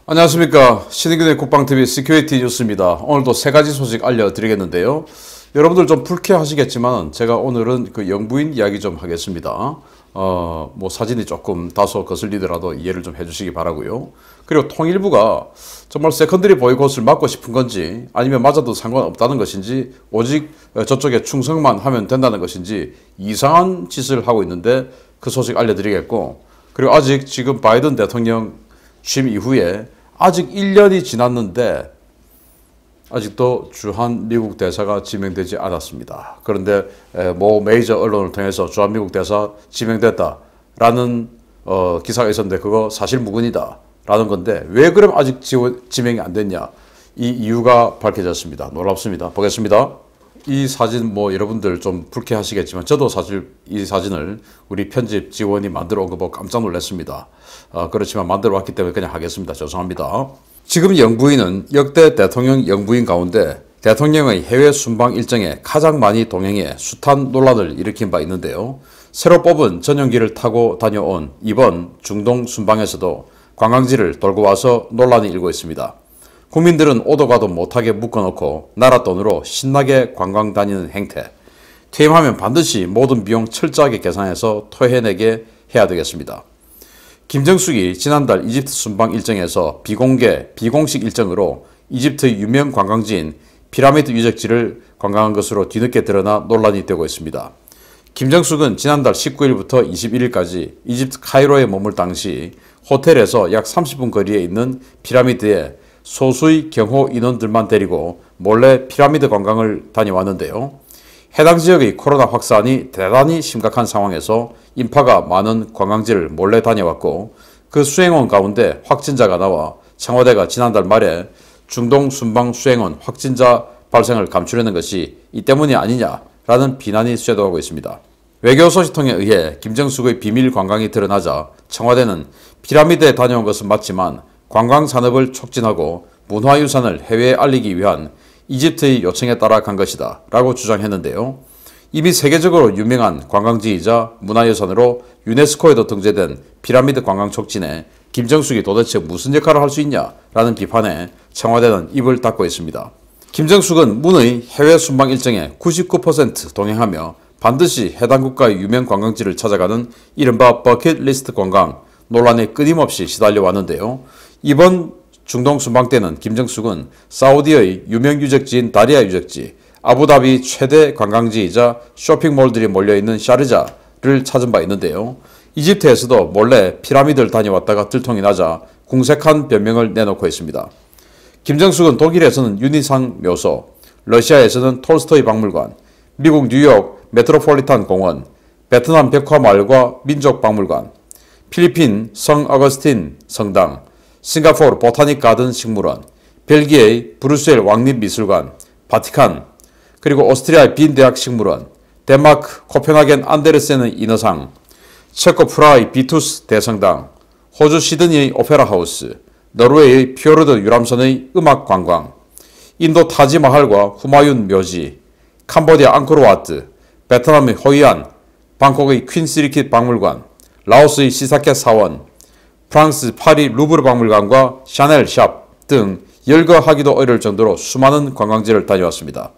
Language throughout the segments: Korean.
안녕하십니까. 신인균의 국방TV 시큐리티 뉴스입니다. 오늘도 세 가지 소식 알려드리겠는데요. 여러분들 좀 불쾌하시겠지만 제가 오늘은 그 영부인 이야기 좀 하겠습니다. 사진이 조금 다소 거슬리더라도 이해를 좀 해주시기 바라고요. 그리고 통일부가 정말 세컨드리 보이콧을 막고 싶은 건지 아니면 맞아도 상관없다는 것인지 오직 저쪽에 충성만 하면 된다는 것인지 이상한 짓을 하고 있는데 그 소식 알려드리겠고, 그리고 아직 지금 바이든 대통령 취임 이후에 아직 1년이 지났는데 아직도 주한 미국 대사가 지명되지 않았습니다. 그런데 모 메이저 언론을 통해서 주한 미국 대사 지명됐다라는 기사가 있었는데 그거 사실 무근이다 라는 건데, 왜 그럼 아직 지명이 안 됐냐, 이 이유가 밝혀졌습니다. 놀랍습니다. 보겠습니다. 이 사진 여러분들 좀 불쾌하시겠지만 저도 사실 이 사진을 우리 편집 직원이 만들어 온 거 보고 깜짝 놀랐습니다. 그렇지만 만들어 왔기 때문에 그냥 하겠습니다. 죄송합니다. 지금 영부인은 역대 대통령 영부인 가운데 대통령의 해외 순방 일정에 가장 많이 동행해 숱한 논란을 일으킨 바 있는데요. 새로 뽑은 전용기를 타고 다녀온 이번 중동 순방에서도 관광지를 돌고 와서 논란이 일고 있습니다. 국민들은 오도 가도 못하게 묶어놓고 나라 돈으로 신나게 관광 다니는 행태. 퇴임하면 반드시 모든 비용 철저하게 계산해서 토해내게 해야 되겠습니다. 김정숙이 지난달 이집트 순방 일정에서 비공식 일정으로 이집트의 유명 관광지인 피라미드 유적지를 관광한 것으로 뒤늦게 드러나 논란이 되고 있습니다. 김정숙은 지난달 19일부터 21일까지 이집트 카이로에 머물 당시 호텔에서 약 30분 거리에 있는 피라미드에 소수의 경호 인원들만 데리고 몰래 피라미드 관광을 다녀왔는데요. 해당 지역의 코로나 확산이 대단히 심각한 상황에서 인파가 많은 관광지를 몰래 다녀왔고, 그 수행원 가운데 확진자가 나와 청와대가 지난달 말에 중동 순방 수행원 확진자 발생을 감추려는 것이 이 때문이 아니냐라는 비난이 쇄도하고 있습니다. 외교 소식통에 의해 김정숙의 비밀 관광이 드러나자 청와대는 피라미드에 다녀온 것은 맞지만 관광 산업을 촉진하고 문화유산을 해외에 알리기 위한 이집트의 요청에 따라 간 것이다 라고 주장했는데요. 이미 세계적으로 유명한 관광지이자 문화유산으로 유네스코에도 등재된 피라미드 관광 촉진에 김정숙이 도대체 무슨 역할을 할 수 있냐라는 비판에 청와대는 입을 닫고 있습니다. 김정숙은 문의 해외 순방 일정에 99% 동행하며 반드시 해당 국가의 유명 관광지를 찾아가는 이른바 버킷리스트 관광 논란에 끊임없이 시달려 왔는데요. 이번 중동 순방 때는 김정숙은 사우디의 유명 유적지인 다리아 유적지, 아부다비 최대 관광지이자 쇼핑몰들이 몰려있는 샤르자를 찾은 바 있는데요. 이집트에서도 몰래 피라미드를 다녀왔다가 들통이 나자 궁색한 변명을 내놓고 있습니다. 김정숙은 독일에서는 유니상 묘소, 러시아에서는 톨스토이 박물관, 미국 뉴욕 메트로폴리탄 공원, 베트남 벽화마을과 민족박물관, 필리핀 성 어거스틴 성당, 싱가포르 보타닉 가든 식물원, 벨기에의 브뤼셀 왕립미술관, 바티칸, 그리고 오스트리아의 빈 대학 식물원, 덴마크 코펜하겐 안데르센의 인어상, 체코 프라하의 비투스 대성당, 호주 시드니의 오페라 하우스, 노르웨이의 피오르드 유람선의 음악 관광, 인도 타지마할과 후마윤 묘지, 캄보디아 앙코르와트, 베트남의 호이안, 방콕의 퀸시리킷 박물관, 라오스의 시사켓 사원, 프랑스 파리 루브르 박물관과 샤넬 샵 등 열거하기도 어려울 정도로 수많은 관광지를 다녀왔습니다.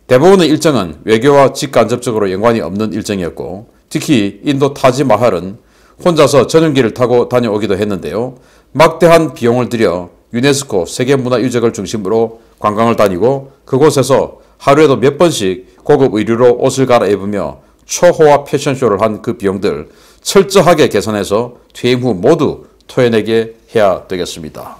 대부분의 일정은 외교와 직간접적으로 연관이 없는 일정이었고, 특히 인도 타지마할은 혼자서 전용기를 타고 다녀오기도 했는데요. 막대한 비용을 들여 유네스코 세계문화유적을 중심으로 관광을 다니고 그곳에서 하루에도 몇 번씩 고급 의류로 옷을 갈아입으며 초호화 패션쇼를 한 그 비용들 철저하게 계산해서 퇴임 후 모두 토해내게 해야 되겠습니다.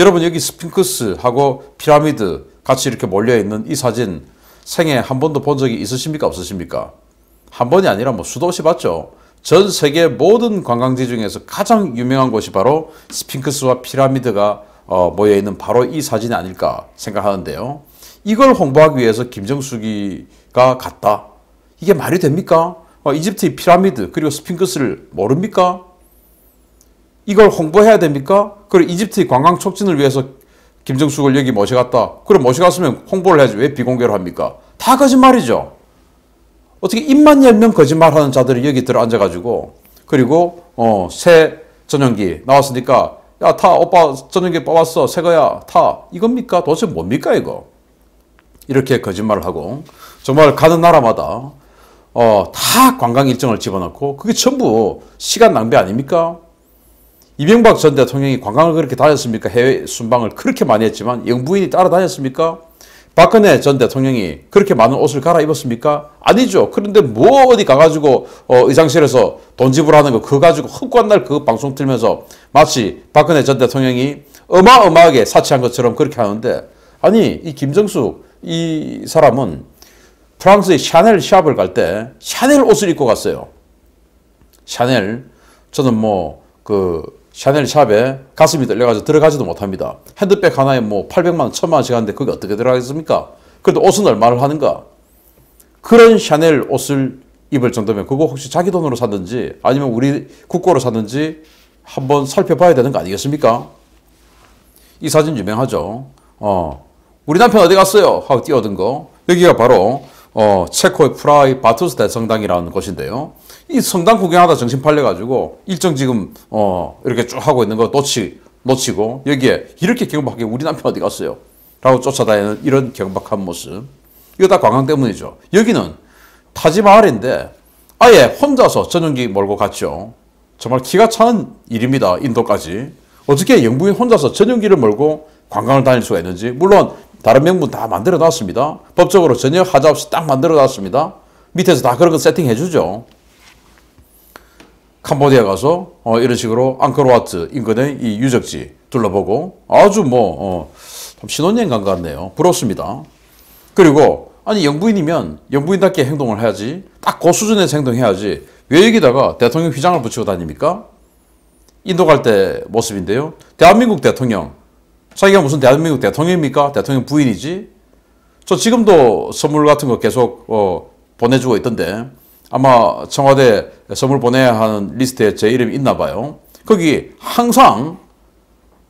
여러분, 여기 스핑크스하고 피라미드 같이 이렇게 몰려있는 이 사진 생애 한 번도 본 적이 있으십니까? 없으십니까? 한 번이 아니라 수도 없이 봤죠. 전 세계 모든 관광지 중에서 가장 유명한 곳이 바로 스핑크스와 피라미드가 모여있는 바로 이 사진이 아닐까 생각하는데요. 이걸 홍보하기 위해서 김정숙이가 갔다. 이게 말이 됩니까? 이집트의 피라미드 그리고 스핑크스를 모릅니까? 이걸 홍보해야 됩니까? 그리고 이집트의 관광 촉진을 위해서 김정숙을 여기 모셔갔다. 그럼 모셔갔으면 홍보를 해야지 왜 비공개로 합니까? 다 거짓말이죠. 어떻게 입만 열면 거짓말하는 자들이 여기 들어앉아가지고, 그리고 새 전용기 나왔으니까 야, 타. 오빠 전용기 뽑았어. 새 거야. 타. 이겁니까? 도대체 뭡니까 이거? 이렇게 거짓말을 하고 정말 가는 나라마다 다 관광 일정을 집어넣고 그게 전부 시간 낭비 아닙니까? 이명박 전 대통령이 관광을 그렇게 다녔습니까? 해외 순방을 그렇게 많이 했지만 영부인이 따라다녔습니까? 박근혜 전 대통령이 그렇게 많은 옷을 갈아입었습니까? 아니죠. 그런데 뭐 어디 가가지고 의장실에서 돈 지불하는 거 그거 가지고 흑관 날 그 방송 틀면서 마치 박근혜 전 대통령이 어마어마하게 사치한 것처럼 그렇게 하는데, 아니 이 김정숙 이 사람은 프랑스의 샤넬 샵을 갈 때 샤넬 옷을 입고 갔어요. 샤넬. 저는 뭐 샤넬 샵에 가슴이 떨려가지고 들어가지도 못합니다. 핸드백 하나에 뭐 800만 원, 1000만 원씩 하는데 그게 어떻게 들어가겠습니까? 그래도 옷은 얼마를 하는가? 그런 샤넬 옷을 입을 정도면 그거 혹시 자기 돈으로 샀는지 아니면 우리 국고로 샀는지 한번 살펴봐야 되는 거 아니겠습니까? 이 사진 유명하죠. 우리 남편 어디 갔어요? 하고 뛰어든 거. 여기가 바로 체코의 프라하의 바투스 대성당이라는 곳인데요. 이 성당 구경하다 정신 팔려가지고 일정 지금 이렇게 쭉 하고 있는 거 놓치고 여기에 이렇게 경박하게 우리 남편 어디 갔어요? 라고 쫓아다니는 이런 경박한 모습. 이거 다 관광 때문이죠. 여기는 타지마할인데 아예 혼자서 전용기 몰고 갔죠. 정말 기가 차는 일입니다. 인도까지. 어떻게 영부인 혼자서 전용기를 몰고 관광을 다닐 수가 있는지. 물론 다른 명분 다 만들어 놨습니다. 법적으로 전혀 하자 없이 딱 만들어 놨습니다. 밑에서 다 그런 거 세팅해 주죠. 캄보디아 가서 이런 식으로 앙코르와트 인근의 이 유적지 둘러보고 아주 참 신혼여행 간 것 같네요. 부럽습니다. 그리고 아니 영부인이면 영부인답게 행동을 해야지. 딱 그 수준에서 행동해야지. 왜 여기다가 대통령 휘장을 붙이고 다닙니까? 인도 갈 때 모습인데요. 대한민국 대통령. 자기가 무슨 대한민국 대통령입니까? 대통령 부인이지. 저 지금도 선물 같은 거 계속 보내주고 있던데 아마 청와대 선물 보내야 하는 리스트에 제 이름이 있나 봐요. 거기 항상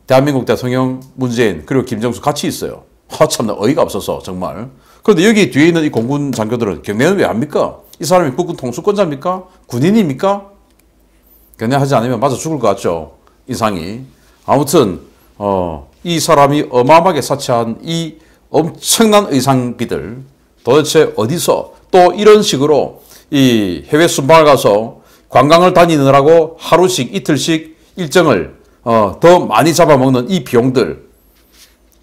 대한민국 대통령 문재인 그리고 김정숙 같이 있어요. 참나 어이가 없어서 정말. 그런데 여기 뒤에 있는 이 공군 장교들은 경례는 왜 합니까? 이 사람이 국군 통수권자입니까? 군인입니까? 경례하지 않으면 맞아 죽을 것 같죠. 인상이. 아무튼 이 사람이 어마어마하게 사치한 이 엄청난 의상비들 도대체 어디서 또 이런 식으로 이 해외 순방을 가서 관광을 다니느라고 하루씩 이틀씩 일정을 더 많이 잡아먹는 이 비용들,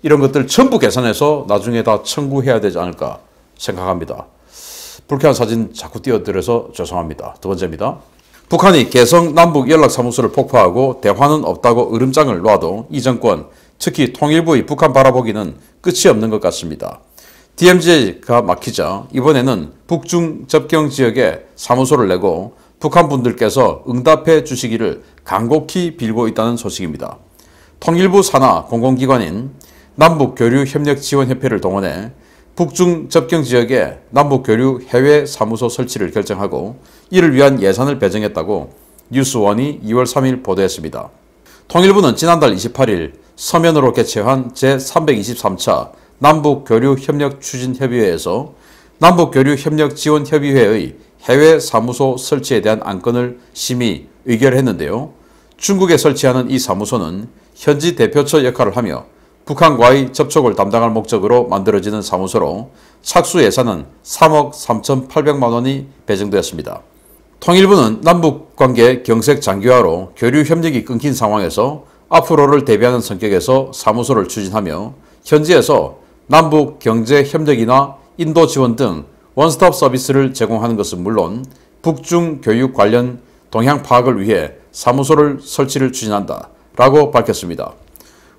이런 것들 전부 계산해서 나중에 다 청구해야 되지 않을까 생각합니다. 불쾌한 사진 자꾸 띄워드려서 죄송합니다. 두 번째입니다. 북한이 개성 남북 연락사무소를 폭파하고 대화는 없다고 으름장을 놔도 이 정권, 특히 통일부의 북한 바라보기는 끝이 없는 것 같습니다. DMZ가 막히자 이번에는 북중 접경 지역에 사무소를 내고 북한 분들께서 응답해 주시기를 간곡히 빌고 있다는 소식입니다. 통일부 산하 공공기관인 남북교류협력지원협회를 동원해 북중 접경 지역에 남북교류 해외 사무소 설치를 결정하고 이를 위한 예산을 배정했다고 뉴스원이 2월 3일 보도했습니다. 통일부는 지난달 28일 서면으로 개최한 제323차 남북교류협력추진협의회에서 남북교류협력지원협의회의 해외 사무소 설치에 대한 안건을 심의 의결했는데요. 중국에 설치하는 이 사무소는 현지 대표처 역할을 하며 북한과의 접촉을 담당할 목적으로 만들어지는 사무소로 착수 예산은 3억 3,800만 원이 배정되었습니다. 통일부는 남북관계 경색 장기화로 교류 협력이 끊긴 상황에서 앞으로를 대비하는 성격에서 사무소를 추진하며 현지에서 남북 경제 협력이나 인도 지원 등 원스톱 서비스를 제공하는 것은 물론 북중 교육 관련 동향 파악을 위해 사무소를 설치를 추진한다 라고 밝혔습니다.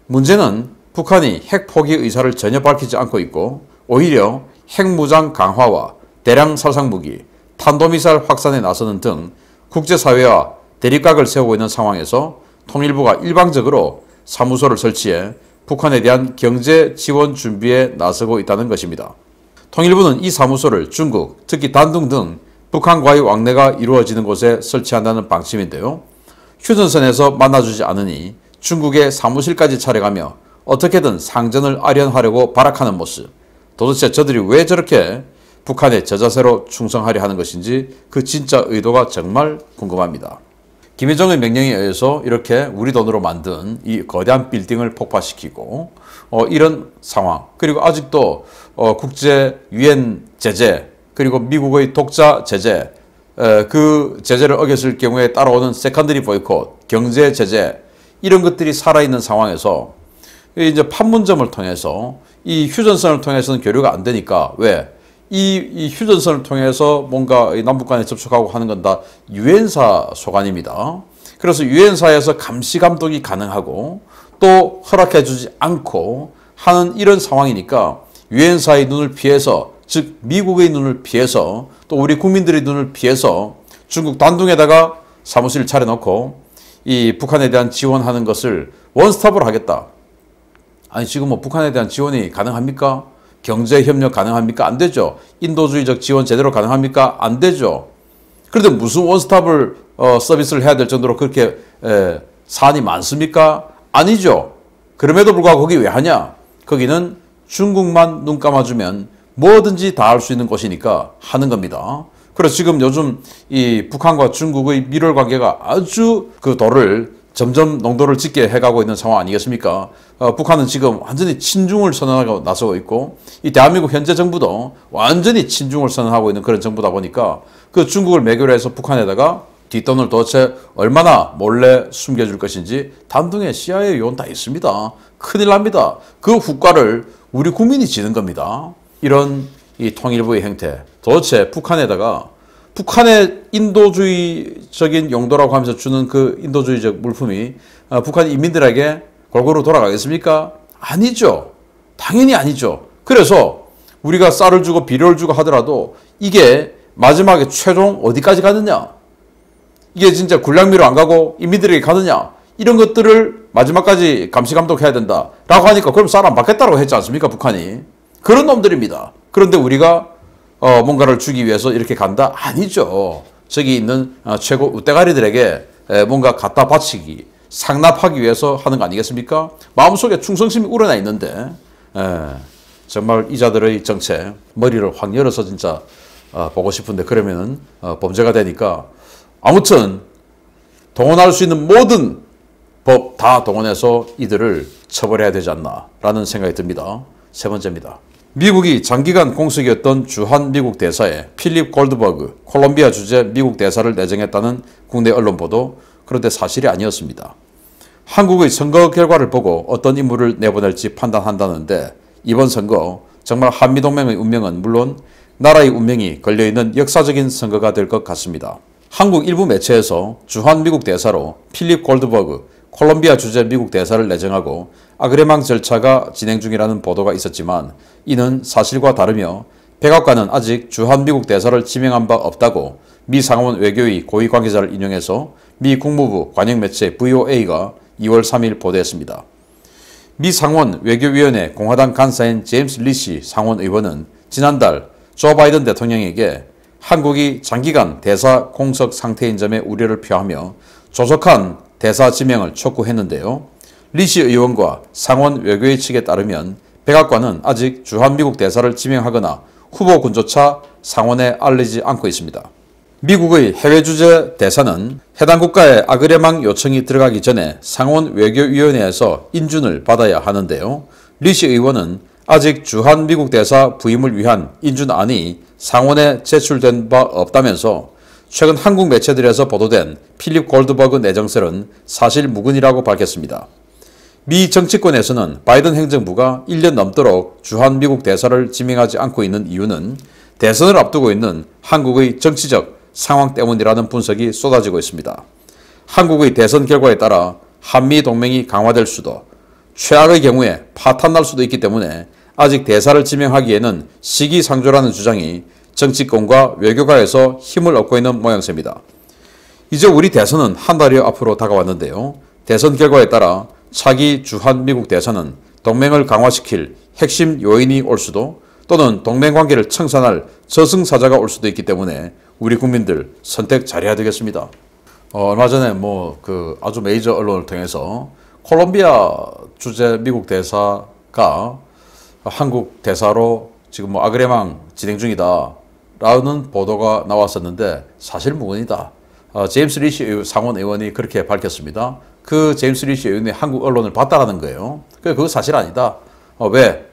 문제는 북한이 핵 포기 의사를 전혀 밝히지 않고 있고 오히려 핵무장 강화와 대량 살상무기, 탄도미사일 확산에 나서는 등 국제사회와 대립각을 세우고 있는 상황에서 통일부가 일방적으로 사무소를 설치해 북한에 대한 경제 지원 준비에 나서고 있다는 것입니다. 통일부는 이 사무소를 중국, 특히 단둥 등 북한과의 왕래가 이루어지는 곳에 설치한다는 방침인데요. 휴전선에서 만나주지 않으니 중국의 사무실까지 차려가며 어떻게든 상전을 아련하려고 발악하는 모습. 도대체 저들이 왜 저렇게 북한의 저자세로 충성하려 하는 것인지 그 진짜 의도가 정말 궁금합니다. 김여정의 명령에 의해서 이렇게 우리 돈으로 만든 이 거대한 빌딩을 폭파시키고 이런 상황, 그리고 아직도 국제 유엔 제재, 그리고 미국의 독자 제재, 그 제재를 어겼을 경우에 따라오는 세컨더리 보이콧, 경제 제재, 이런 것들이 살아있는 상황에서 이제 판문점을 통해서 이 휴전선을 통해서는 교류가 안 되니까, 왜? 이 휴전선을 통해서 뭔가 남북 간에 접촉하고 하는 건 다 유엔사 소관입니다. 그래서 유엔사에서 감시 감독이 가능하고 또 허락해 주지 않고 하는 이런 상황이니까 유엔사의 눈을 피해서, 즉 미국의 눈을 피해서 또 우리 국민들의 눈을 피해서 중국 단둥에다가 사무실을 차려놓고 이 북한에 대한 지원하는 것을 원스톱으로 하겠다. 아니 지금 뭐 북한에 대한 지원이 가능합니까? 경제협력 가능합니까? 안 되죠. 인도주의적 지원 제대로 가능합니까? 안 되죠. 그런데 무슨 원스톱을 서비스를 해야 될 정도로 그렇게 사안이 많습니까? 아니죠. 그럼에도 불구하고 거기 왜 하냐? 거기는 중국만 눈 감아주면 뭐든지 다 할 수 있는 곳이니까 하는 겁니다. 그래서 지금 요즘 이 북한과 중국의 밀월 관계가 아주 그 도를 점점 농도를 짙게 해가고 있는 상황 아니겠습니까? 북한은 지금 완전히 친중을 선언하고 나서고 있고 이 대한민국 현재 정부도 완전히 친중을 선언하고 있는 그런 정부다 보니까 그 중국을 매개로 해서 북한에다가 뒷돈을 도대체 얼마나 몰래 숨겨줄 것인지 단둥에 CIA 요원 다 있습니다. 큰일 납니다. 그 후과를 우리 국민이 지는 겁니다. 이런 이 통일부의 행태, 도대체 북한에다가 북한의 인도주의적인 용도라고 하면서 주는 그 인도주의적 물품이 북한 인민들에게 골고루 돌아가겠습니까? 아니죠. 당연히 아니죠. 그래서 우리가 쌀을 주고 비료를 주고 하더라도 이게 마지막에 최종 어디까지 가느냐? 이게 진짜 군량미로 안 가고 인민들에게 가느냐? 이런 것들을 마지막까지 감시 감독해야 된다라고 하니까 그럼 쌀 안 받겠다고 했지 않습니까? 북한이. 그런 놈들입니다. 그런데 우리가 뭔가를 주기 위해서 이렇게 간다? 아니죠. 저기 있는 최고 우대가리들에게 뭔가 갖다 바치기, 상납하기 위해서 하는 거 아니겠습니까? 마음속에 충성심이 우러나 있는데 정말 이자들의 정책, 머리를 확 열어서 진짜 보고 싶은데 그러면 범죄가 되니까 아무튼 동원할 수 있는 모든 법 다 동원해서 이들을 처벌해야 되지 않나라는 생각이 듭니다. 세 번째입니다. 미국이 장기간 공석이었던 주한 미국 대사에 필립 골드버그 콜롬비아 주재 미국 대사를 내정했다는 국내 언론 보도, 그런데 사실이 아니었습니다. 한국의 선거 결과를 보고 어떤 인물을 내보낼지 판단한다는데 이번 선거 정말 한미동맹의 운명은 물론 나라의 운명이 걸려있는 역사적인 선거가 될 것 같습니다. 한국 일부 매체에서 주한 미국 대사로 필립 골드버그 콜롬비아 주재 미국 대사를 내정하고 아그레망 절차가 진행 중이라는 보도가 있었지만 이는 사실과 다르며 백악관은 아직 주한 미국 대사를 지명한 바 없다고 미 상원 외교위 고위 관계자를 인용해서 미 국무부 관영매체 VOA가 2월 3일 보도했습니다. 미 상원 외교위원회 공화당 간사인 제임스 리시 상원 의원은 지난달 조 바이든 대통령에게 한국이 장기간 대사 공석 상태인 점에 우려를 표하며 조속한 대사 지명을 촉구했는데요. 리시 의원과 상원 외교위 측에 따르면 백악관은 아직 주한미국 대사를 지명하거나 후보군조차 상원에 알리지 않고 있습니다. 미국의 해외주재 대사는 해당 국가의 아그레망 요청이 들어가기 전에 상원 외교위원회에서 인준을 받아야 하는데요. 리시 의원은 아직 주한미국 대사 부임을 위한 인준안이 상원에 제출된 바 없다면서 최근 한국 매체들에서 보도된 필립 골드버그 내정설은 사실 무근이라고 밝혔습니다. 미 정치권에서는 바이든 행정부가 1년 넘도록 주한미국 대사를 지명하지 않고 있는 이유는 대선을 앞두고 있는 한국의 정치적 상황 때문이라는 분석이 쏟아지고 있습니다. 한국의 대선 결과에 따라 한미 동맹이 강화될 수도, 최악의 경우에 파탄날 수도 있기 때문에 아직 대사를 지명하기에는 시기상조라는 주장이 정치권과 외교가에서 힘을 얻고 있는 모양새입니다. 이제 우리 대선은 한 달여 앞으로 다가왔는데요. 대선 결과에 따라 차기 주한미국 대사는 동맹을 강화시킬 핵심 요인이 올 수도 또는 동맹관계를 청산할 저승사자가 올 수도 있기 때문에 우리 국민들 선택 잘해야 되겠습니다. 얼마 전에 아주 메이저 언론을 통해서 콜롬비아 주재 미국 대사가 한국 대사로 지금 아그레망 진행 중이다 라는 보도가 나왔었는데 사실 무근이다. 제임스 리시 상원 의원이 그렇게 밝혔습니다. 그 제임스 리시 의원이 한국 언론을 봤다라는 거예요. 그거 사실 아니다. 왜?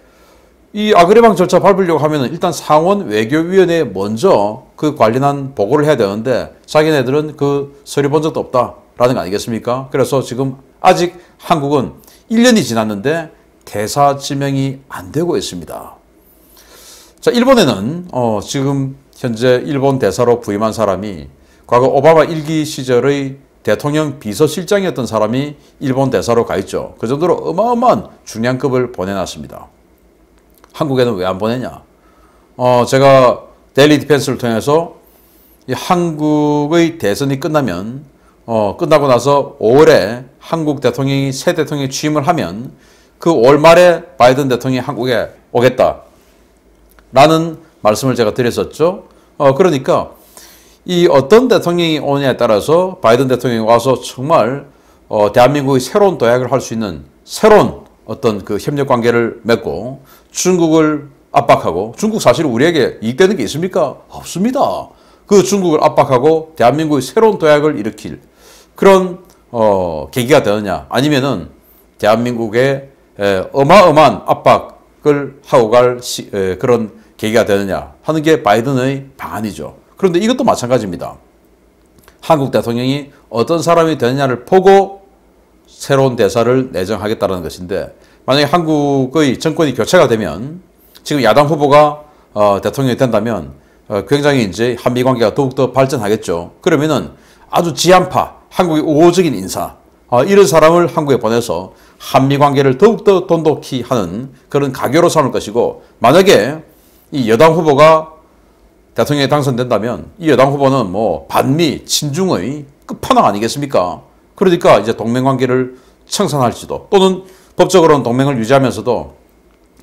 이 아그레방 절차 밟으려고 하면은 일단 상원 외교위원회에 먼저 그 관련한 보고를 해야 되는데 자기네들은 그 서류 본 적도 없다라는 거 아니겠습니까? 그래서 지금 아직 한국은 1년이 지났는데 대사 지명이 안 되고 있습니다. 자, 일본에는 지금 현재 일본 대사로 부임한 사람이 과거 오바마 1기 시절의 대통령 비서실장이었던 사람이 일본 대사로 가 있죠. 그 정도로 어마어마한 중량급을 보내놨습니다. 한국에는 왜 안 보내냐? 제가 데일리 디펜스를 통해서 이 한국의 대선이 끝나면 끝나고 나서 5월에 한국 대통령이 새 대통령이 취임을 하면 그 5월 말에 바이든 대통령이 한국에 오겠다라는 말씀을 제가 드렸었죠. 그러니까 이 어떤 대통령이 오느냐에 따라서 바이든 대통령이 와서 정말 대한민국의 새로운 도약을 할 수 있는 새로운 어떤 그 협력 관계를 맺고 중국을 압박하고, 중국 사실 우리에게 이익되는 게 있습니까? 없습니다. 그 중국을 압박하고 대한민국의 새로운 도약을 일으킬 그런 계기가 되느냐, 아니면은 대한민국에 어마어마한 압박을 하고 갈 그런 계기가 되느냐 하는 게 바이든의 방안이죠. 그런데 이것도 마찬가지입니다. 한국 대통령이 어떤 사람이 되느냐를 보고 새로운 대사를 내정하겠다는 것인데, 만약에 한국의 정권이 교체가 되면, 지금 야당 후보가 대통령이 된다면 굉장히 이제 한미 관계가 더욱더 발전하겠죠. 그러면은 아주 지한파, 한국의 우호적인 인사, 이런 사람을 한국에 보내서 한미 관계를 더욱더 돈독히 하는 그런 가교로 삼을 것이고, 만약에 이 여당 후보가 대통령에 당선된다면 이 여당 후보는 뭐 반미, 친중의 끝판왕 아니겠습니까? 그러니까 이제 동맹관계를 청산할지도, 또는 법적으로는 동맹을 유지하면서도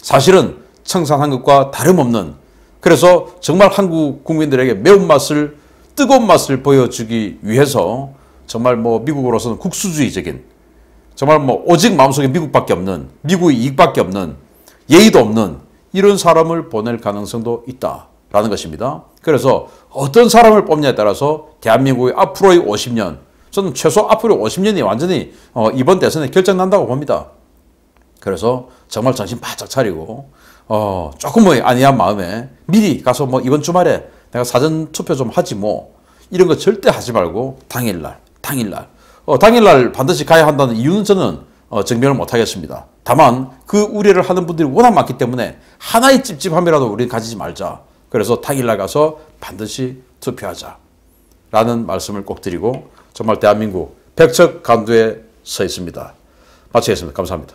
사실은 청산한 것과 다름없는, 그래서 정말 한국 국민들에게 매운맛을, 뜨거운 맛을 보여주기 위해서 정말 뭐 미국으로서는 국수주의적인, 정말 뭐 오직 마음속에 미국밖에 없는, 미국의 이익밖에 없는, 예의도 없는 이런 사람을 보낼 가능성도 있다라는 것입니다. 그래서 어떤 사람을 뽑냐에 따라서 대한민국의 앞으로의 50년, 저는 최소 앞으로 50년이 완전히 이번 대선에 결정난다고 봅니다. 그래서 정말 정신 바짝 차리고 조금의 안이한 마음에 미리 가서 뭐 이번 주말에 내가 사전 투표 좀 하지 뭐, 이런 거 절대 하지 말고 당일날 반드시 가야 한다는 이유는 저는 증명을 못 하겠습니다. 다만 그 우려를 하는 분들이 워낙 많기 때문에 하나의 찝찝함이라도 우리는 가지지 말자. 그래서 당일날 가서 반드시 투표하자 라는 말씀을 꼭 드리고, 정말 대한민국 백척 간두에 서 있습니다. 마치겠습니다. 감사합니다.